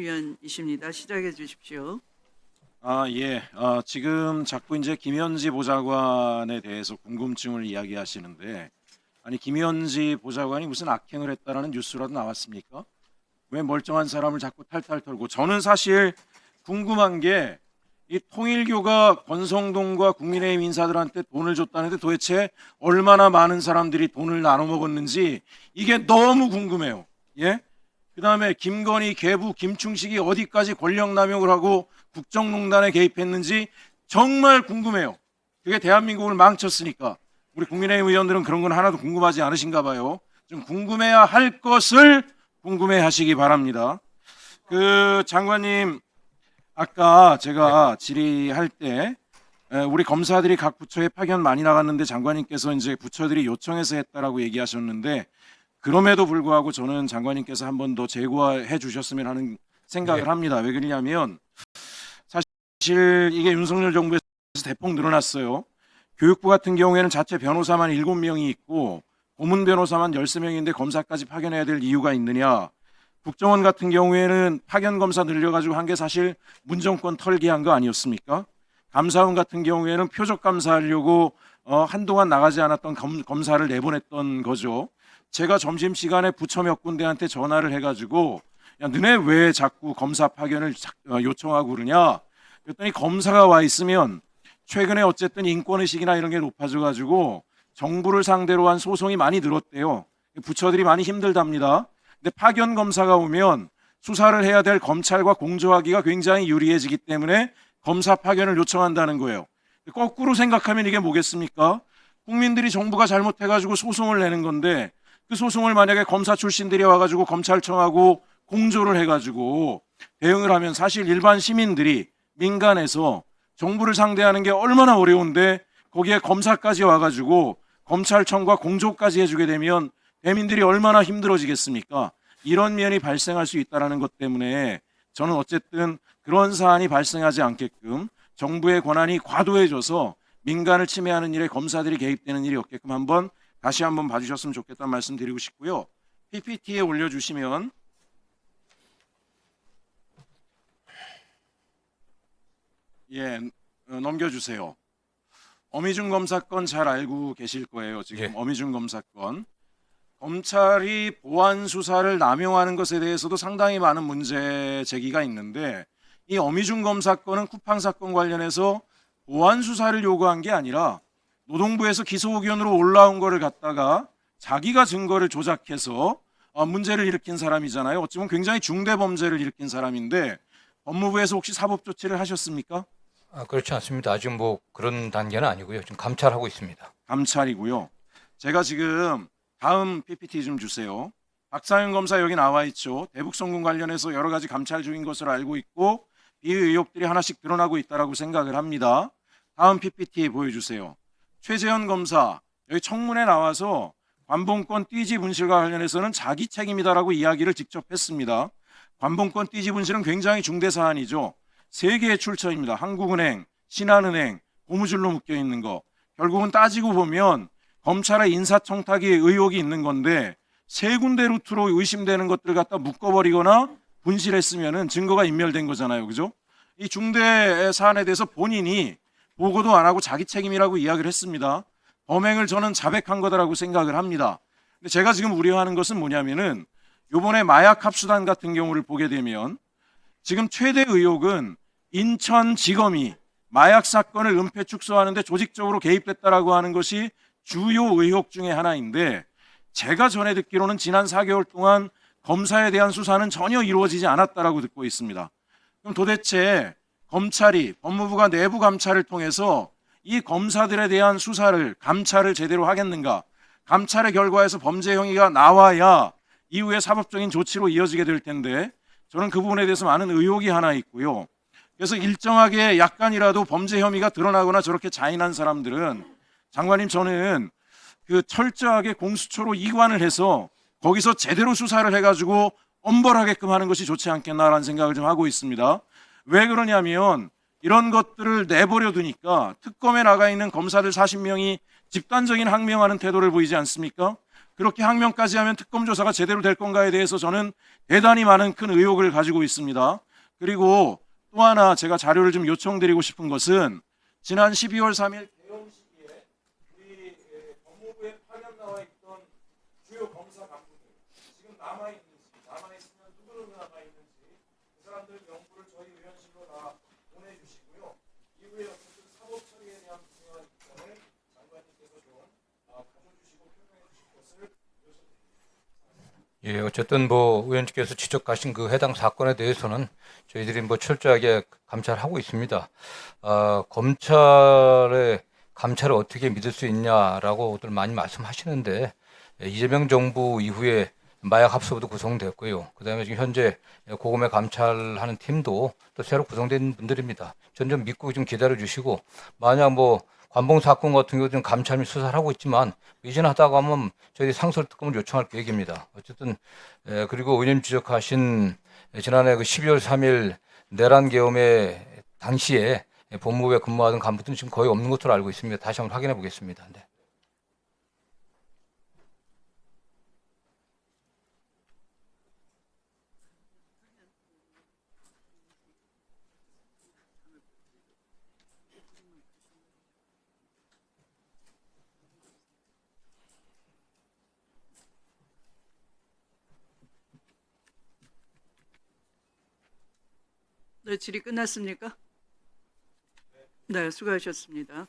위원이십니다. 시작해 주십시오. 예. 지금 자꾸 이제 김현지 보좌관에 대해서 궁금증을 이야기하시는데, 아니 김현지 보좌관이 무슨 악행을 했다라는 뉴스라도 나왔습니까? 왜 멀쩡한 사람을 자꾸 탈탈 털고? 저는 사실 궁금한 게 이 통일교가 권성동과 국민의힘 인사들한테 돈을 줬다는데 도대체 얼마나 많은 사람들이 돈을 나눠 먹었는지 이게 너무 궁금해요. 예? 그다음에 김건희, 계부, 김충식이 어디까지 권력 남용을 하고 국정농단에 개입했는지 정말 궁금해요. 그게 대한민국을 망쳤으니까. 우리 국민의힘 의원들은 그런 건 하나도 궁금하지 않으신가 봐요. 좀 궁금해야 할 것을 궁금해 하시기 바랍니다. 장관님, 아까 제가 질의할 때 우리 검사들이 각 부처에 파견 많이 나갔는데 장관님께서 이제 부처들이 요청해서 했다라고 얘기하셨는데, 그럼에도 불구하고 저는 장관님께서 한 번 더 제고해 주셨으면 하는 생각을 합니다. 왜 그러냐면 사실 이게 윤석열 정부에서 대폭 늘어났어요. 교육부 같은 경우에는 자체 변호사만 7명이 있고 고문 변호사만 13명인데 검사까지 파견해야 될 이유가 있느냐. 국정원 같은 경우에는 파견 검사 늘려가지고 한 게 사실 문정권 털기 한 거 아니었습니까? 감사원 같은 경우에는 표적 감사하려고 한동안 나가지 않았던 검사를 내보냈던 거죠. 제가 점심시간에 부처 몇 군데한테 전화를 해가지고 야, 너네 왜 자꾸 검사 파견을 요청하고 그러냐? 그랬더니 검사가 와 있으면 최근에 어쨌든 인권의식이나 이런 게 높아져가지고 정부를 상대로 한 소송이 많이 늘었대요. 부처들이 많이 힘들답니다. 근데 파견 검사가 오면 수사를 해야 될 검찰과 공조하기가 굉장히 유리해지기 때문에 검사 파견을 요청한다는 거예요. 거꾸로 생각하면 이게 뭐겠습니까? 국민들이 정부가 잘못해가지고 소송을 내는 건데 그 소송을 만약에 검사 출신들이 와가지고 검찰청하고 공조를 해가지고 대응을 하면 사실 일반 시민들이 민간에서 정부를 상대하는 게 얼마나 어려운데 거기에 검사까지 와가지고 검찰청과 공조까지 해주게 되면 대민들이 얼마나 힘들어지겠습니까? 이런 면이 발생할 수 있다는 것 때문에 저는 어쨌든 그런 사안이 발생하지 않게끔 정부의 권한이 과도해져서 민간을 침해하는 일에 검사들이 개입되는 일이 없게끔 다시 한번 봐주셨으면 좋겠다는 말씀 드리고 싶고요. PPT에 올려주시면 넘겨주세요. 어미중 검사건 잘 알고 계실 거예요. 지금 어미중 검사건. 검찰이 보안 수사를 남용하는 것에 대해서도 상당히 많은 문제 제기가 있는데 이 어미중 검사건은 쿠팡 사건 관련해서 보안 수사를 요구한 게 아니라 노동부에서 기소 의견으로 올라온 거를 갖다가 자기가 증거를 조작해서 문제를 일으킨 사람이잖아요. 어찌보면 굉장히 중대 범죄를 일으킨 사람인데 법무부에서 혹시 사법 조치를 하셨습니까? 그렇지 않습니다. 아직 뭐 그런 단계는 아니고요. 지금 감찰하고 있습니다. 감찰이고요. 제가 지금 다음 PPT 좀 주세요. 박상현 검사 여기 나와 있죠. 대북송금 관련해서 여러 가지 감찰 중인 것으로 알고 있고 비의 의혹들이 하나씩 드러나고 있다고 생각을 합니다. 다음 PPT 보여주세요. 최재현 검사 여기 청문회 나와서 관봉권 띠지 분실과 관련해서는 자기 책임이다라고 이야기를 직접 했습니다. 관봉권 띠지 분실은 굉장히 중대 사안이죠. 3개의 출처입니다. 한국은행, 신한은행, 고무줄로 묶여 있는 거. 결국은 따지고 보면 검찰의 인사청탁에 의혹이 있는 건데 3군데 루트로 의심되는 것들을 갖다 묶어버리거나 분실했으면 증거가 인멸된 거잖아요. 그죠? 이 중대 사안에 대해서 본인이 보고도 안 하고 자기 책임이라고 이야기를 했습니다. 범행을 저는 자백한 거다라고 생각을 합니다. 근데 제가 지금 우려하는 것은 뭐냐면은 이번에 마약 합수단 같은 경우를 보게 되면 지금 최대 의혹은 인천지검이 마약 사건을 은폐 축소하는데 조직적으로 개입됐다라고 하는 것이 주요 의혹 중에 하나인데 제가 전해 듣기로는 지난 4개월 동안 검사에 대한 수사는 전혀 이루어지지 않았다라고 듣고 있습니다. 그럼 도대체 검찰이 법무부가 내부 감찰을 통해서 이 검사들에 대한 수사를 감찰을 제대로 하겠는가? 감찰의 결과에서 범죄 행위가 나와야 이후에 사법적인 조치로 이어지게 될 텐데 저는 그 부분에 대해서 많은 의혹이 하나 있고요. 그래서 일정하게 약간이라도 범죄 혐의가 드러나거나 저렇게 자인한 사람들은 장관님 저는 철저하게 공수처로 이관을 해서 거기서 제대로 수사를 해가지고 엄벌하게끔 하는 것이 좋지 않겠나라는 생각을 좀 하고 있습니다. 왜 그러냐면 이런 것들을 내버려 두니까 특검에 나가 있는 검사들 40명이 집단적인 항명하는 태도를 보이지 않습니까? 그렇게 항명까지 하면 특검 조사가 제대로 될 건가에 대해서 저는 대단히 많은 큰 의혹을 가지고 있습니다. 그리고 또 하나 제가 자료를 좀 요청드리고 싶은 것은 지난 12월 3일 개엄 시기에 우리 법무부에 파견 나와 있던 주요 검사 간부들 지금 남아있으면 누구로 남아있는지 그 사람들 명부를 저희 의원실로 다 보내주시고요. 이후에 어쨌든 사법 처리에 대한 분명한 입장을 장관님께서 좀 가져주시고 표명해 주실 것을 요청드립니다. 예, 어쨌든 뭐 의원님께서 지적하신 그 해당 사건에 대해서는 저희들이 뭐 철저하게 감찰하고 있습니다. 검찰의 감찰을 어떻게 믿을 수 있냐라고들 많이 말씀하시는데 이재명 정부 이후에 마약 합수부도 구성됐고요. 그다음에 지금 현재 고검에 감찰하는 팀도 또 새로 구성된 분들입니다. 전 좀 믿고 좀 기다려 주시고 만약 뭐 관봉 사건 같은 경우 좀 감찰 및 수사를 하고 있지만 이전 하다가 하면 저희 상설 특검을 요청할 계획입니다. 어쨌든 그리고 의원님 지적하신 지난해 그 12월 3일 내란 계엄의 당시에 법무부에 근무하던 간부들은 지금 거의 없는 것으로 알고 있습니다. 다시 한번 확인해 보겠습니다. 네. 네, 질의 끝났습니까? 네, 수고하셨습니다.